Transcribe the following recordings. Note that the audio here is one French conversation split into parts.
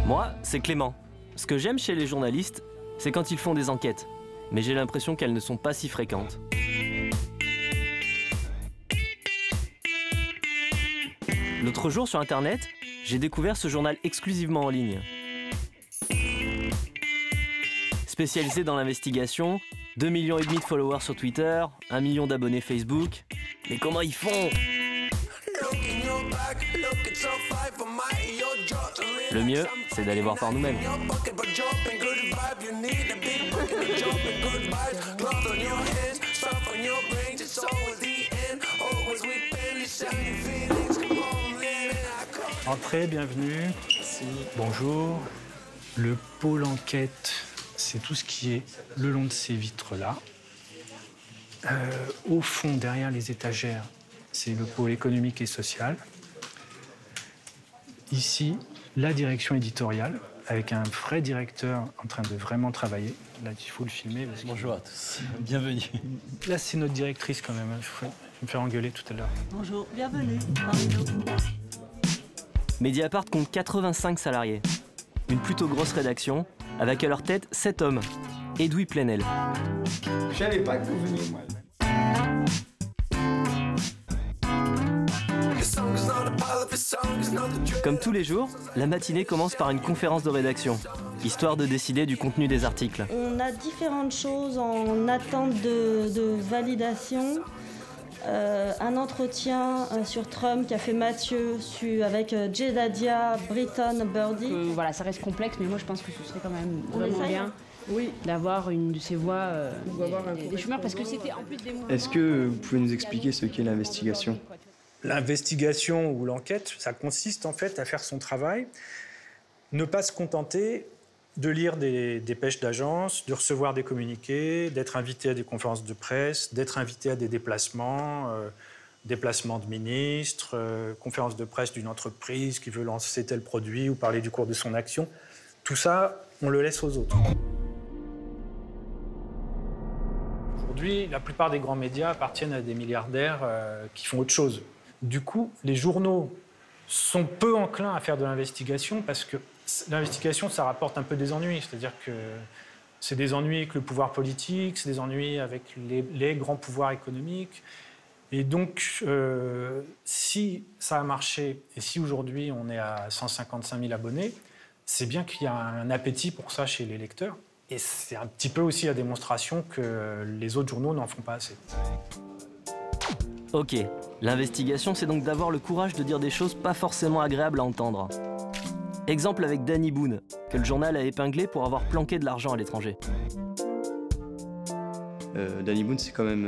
Moi, c'est Clément. Ce que j'aime chez les journalistes, c'est quand ils font des enquêtes. Mais j'ai l'impression qu'elles ne sont pas si fréquentes. L'autre jour sur Internet, j'ai découvert ce journal exclusivement en ligne. Spécialisé dans l'investigation, 2,5 millions de followers sur Twitter, 1 million d'abonnés Facebook. Mais comment ils font? Le mieux, c'est d'aller voir par nous-mêmes. Entrez, bienvenue. Merci. Bonjour. Le pôle enquête, c'est tout ce qui est le long de ces vitres-là. Au fond, derrière les étagères, c'est le pôle économique et social. Ici, la direction éditoriale, avec un vrai directeur en train de vraiment travailler. Là, il faut le filmer. Bonjour à tous, bienvenue. Là, c'est notre directrice quand même. Je vais me faire engueuler tout à l'heure. Bonjour, bienvenue parmi nous. Mediapart compte 85 salariés. Une plutôt grosse rédaction, avec à leur tête 7 hommes. Edoui Plenel. Je savais pas que vous veniez, moi. Comme tous les jours, la matinée commence par une conférence de rédaction, histoire de décider du contenu des articles. On a différentes choses en attente de validation. Un entretien sur Trump qu'a fait Mathieu avec Jedediah Britton Birdie. Voilà, ça reste complexe, mais moi je pense que ce serait quand même vraiment bien d'avoir une de ces voix des chômeurs, parce que c'était en plus des mouvements... Est-ce que vous pouvez nous expliquer ce qu'est l'investigation ? L'investigation ou l'enquête, ça consiste en fait à faire son travail, ne pas se contenter de lire des dépêches d'agence, de recevoir des communiqués, d'être invité à des conférences de presse, d'être invité à des déplacements, déplacements de ministres, conférences de presse d'une entreprise qui veut lancer tel produit ou parler du cours de son action. Tout ça, on le laisse aux autres. Aujourd'hui, la plupart des grands médias appartiennent à des milliardaires qui font autre chose. Du coup, les journaux sont peu enclins à faire de l'investigation parce que l'investigation, ça rapporte un peu des ennuis. C'est-à-dire que c'est des ennuis avec le pouvoir politique, c'est des ennuis avec les grands pouvoirs économiques. Et donc, si ça a marché et si aujourd'hui on est à 155 000 abonnés, c'est bien qu'il y a un appétit pour ça chez les lecteurs. Et c'est un petit peu aussi la démonstration que les autres journaux n'en font pas assez. Ok, l'investigation, c'est donc d'avoir le courage de dire des choses pas forcément agréables à entendre. Exemple avec Danny Boone, que le journal a épinglé pour avoir planqué de l'argent à l'étranger. Danny Boone, c'est quand même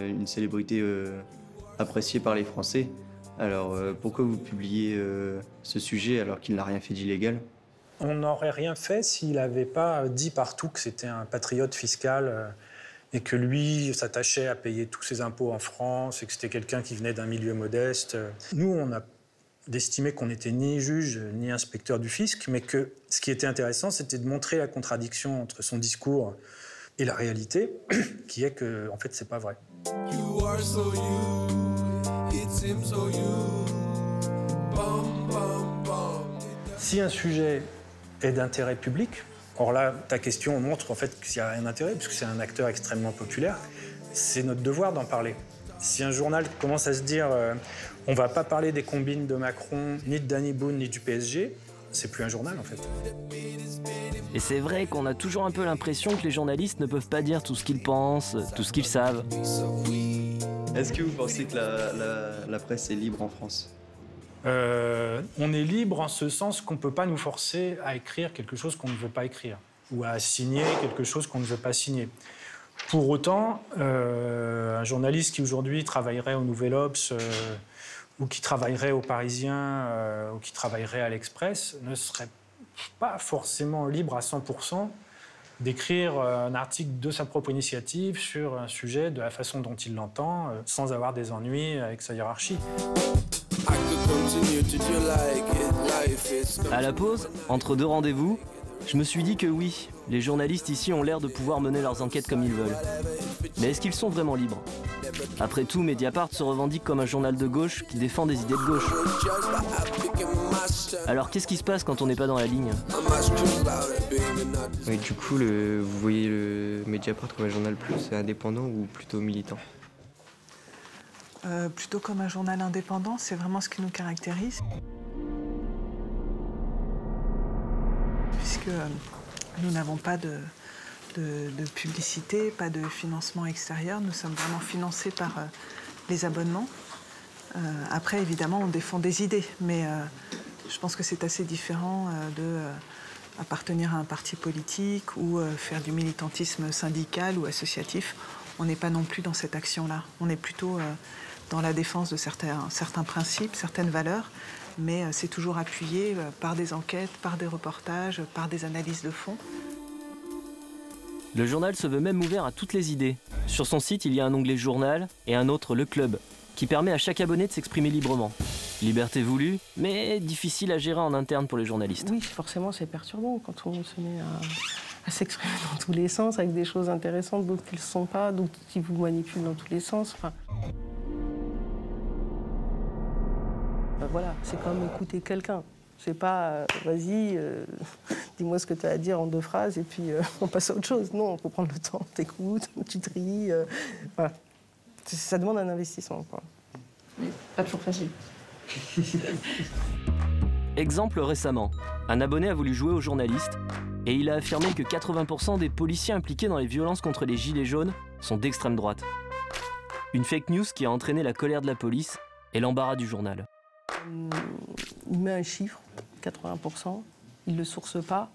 une célébrité appréciée par les Français. Alors, pourquoi vous publiez ce sujet alors qu'il n'a rien fait d'illégal ? On n'aurait rien fait s'il n'avait pas dit partout que c'était un patriote fiscal et que lui s'attachait à payer tous ses impôts en France et que c'était quelqu'un qui venait d'un milieu modeste. Nous, on a d'estimer qu'on n'était ni juge ni inspecteur du fisc, mais que ce qui était intéressant, c'était de montrer la contradiction entre son discours et la réalité, qui est que, en fait, c'est pas vrai. Si un sujet est d'intérêt public, or là, ta question montre en fait qu'il y a un intérêt, puisque c'est un acteur extrêmement populaire, c'est notre devoir d'en parler. Si un journal commence à se dire on va pas parler des combines de Macron, ni de Danny Boone, ni du PSG, c'est plus un journal en fait. Et c'est vrai qu'on a toujours un peu l'impression que les journalistes ne peuvent pas dire tout ce qu'ils pensent, tout ce qu'ils savent. Est-ce que vous pensez que la presse est libre en France ? On est libre en ce sens qu'on ne peut pas nous forcer à écrire quelque chose qu'on ne veut pas écrire ou à signer quelque chose qu'on ne veut pas signer. Pour autant, un journaliste qui aujourd'hui travaillerait au Nouvel Obs ou qui travaillerait au Parisien ou qui travaillerait à l'Express ne serait pas forcément libre à 100% d'écrire un article de sa propre initiative sur un sujet de la façon dont il l'entend, sans avoir des ennuis avec sa hiérarchie. À la pause, entre deux rendez-vous, Je me suis dit que oui, les journalistes ici ont l'air de pouvoir mener leurs enquêtes comme ils veulent. Mais est-ce qu'ils sont vraiment libres? Après tout, Mediapart se revendique comme un journal de gauche qui défend des idées de gauche. Alors qu'est-ce qui se passe quand on n'est pas dans la ligne? Oui, du coup, vous voyez le Mediapart comme un journal plus indépendant ou plutôt militant? Plutôt comme un journal indépendant, c'est vraiment ce qui nous caractérise. Puisque nous n'avons pas de publicité, pas de financement extérieur. Nous sommes vraiment financés par les abonnements. Après, évidemment, on défend des idées, mais je pense que c'est assez différent d'appartenir à un parti politique ou faire du militantisme syndical ou associatif. On n'est pas non plus dans cette action-là. On est plutôt dans la défense de certains principes, certaines valeurs, mais c'est toujours appuyé par des enquêtes, par des reportages, par des analyses de fond. Le journal se veut même ouvert à toutes les idées. Sur son site, il y a un onglet Journal et un autre Le Club, qui permet à chaque abonné de s'exprimer librement. Liberté voulue, mais difficile à gérer en interne pour les journalistes. Oui, forcément, c'est perturbant quand on se met à s'exprimer dans tous les sens, avec des choses intéressantes, d'autres qui ne le sont pas, d'autres qui vous manipulent dans tous les sens. Enfin... Voilà, c'est comme écouter quelqu'un. C'est pas, vas-y, dis-moi ce que tu as à dire en 2 phrases et puis on passe à autre chose. Non, il faut prendre le temps, t'écoutes, tu tries. Voilà. Ça demande un investissement, quoi. Mais pas toujours facile. Exemple récemment, un abonné a voulu jouer au journaliste et il a affirmé que 80% des policiers impliqués dans les violences contre les gilets jaunes sont d'extrême droite. Une fake news qui a entraîné la colère de la police et l'embarras du journal. Il met un chiffre, 80%, il ne le source pas.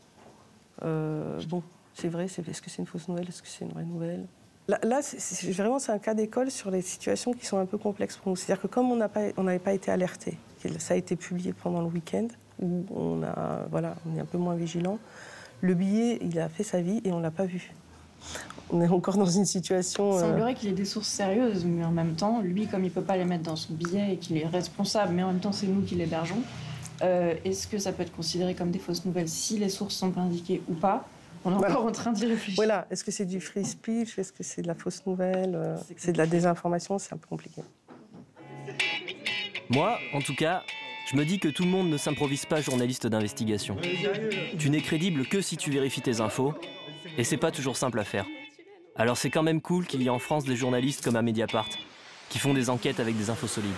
Bon, c'est vrai, est-ce que c'est une fausse nouvelle, est-ce que c'est une vraie nouvelle? Là vraiment, c'est un cas d'école sur les situations qui sont un peu complexes pour nous. C'est-à-dire que comme on n'avait pas été alerté, ça a été publié pendant le week-end, où on est un peu moins vigilant, le billet, il a fait sa vie et on ne l'a pas vu. On est encore dans une situation... Il semblerait qu'il ait des sources sérieuses, mais en même temps, lui, comme il ne peut pas les mettre dans son billet et qu'il est responsable, mais en même temps, c'est nous qui l'hébergeons, est-ce que ça peut être considéré comme des fausses nouvelles si les sources sont indiquées ou pas? On est encore en train d'y réfléchir. Voilà. Est-ce que c'est du free speech? Est-ce que c'est de la fausse nouvelle? C'est de la désinformation? C'est un peu compliqué. Moi, en tout cas, je me dis que tout le monde ne s'improvise pas journaliste d'investigation. Tu n'es crédible que si tu vérifies tes infos, et c'est pas toujours simple à faire. Alors c'est quand même cool qu'il y ait en France des journalistes comme à Mediapart, qui font des enquêtes avec des infos solides.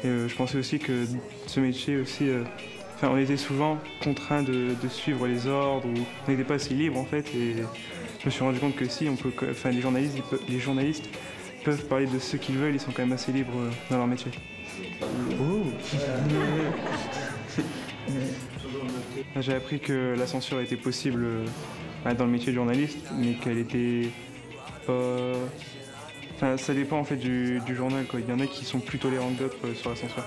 Et je pensais aussi que ce métier aussi, on était souvent contraints de suivre les ordres, ou on n'était pas assez libre en fait. Et je me suis rendu compte que si, les journalistes peuvent parler de ce qu'ils veulent, ils sont quand même assez libres dans leur métier. J'ai appris que la censure était possible dans le métier de journaliste, mais qu'elle était pas... ça dépend en fait du journal, quoi. Il y en a qui sont plus tolérants que d'autres sur la censure.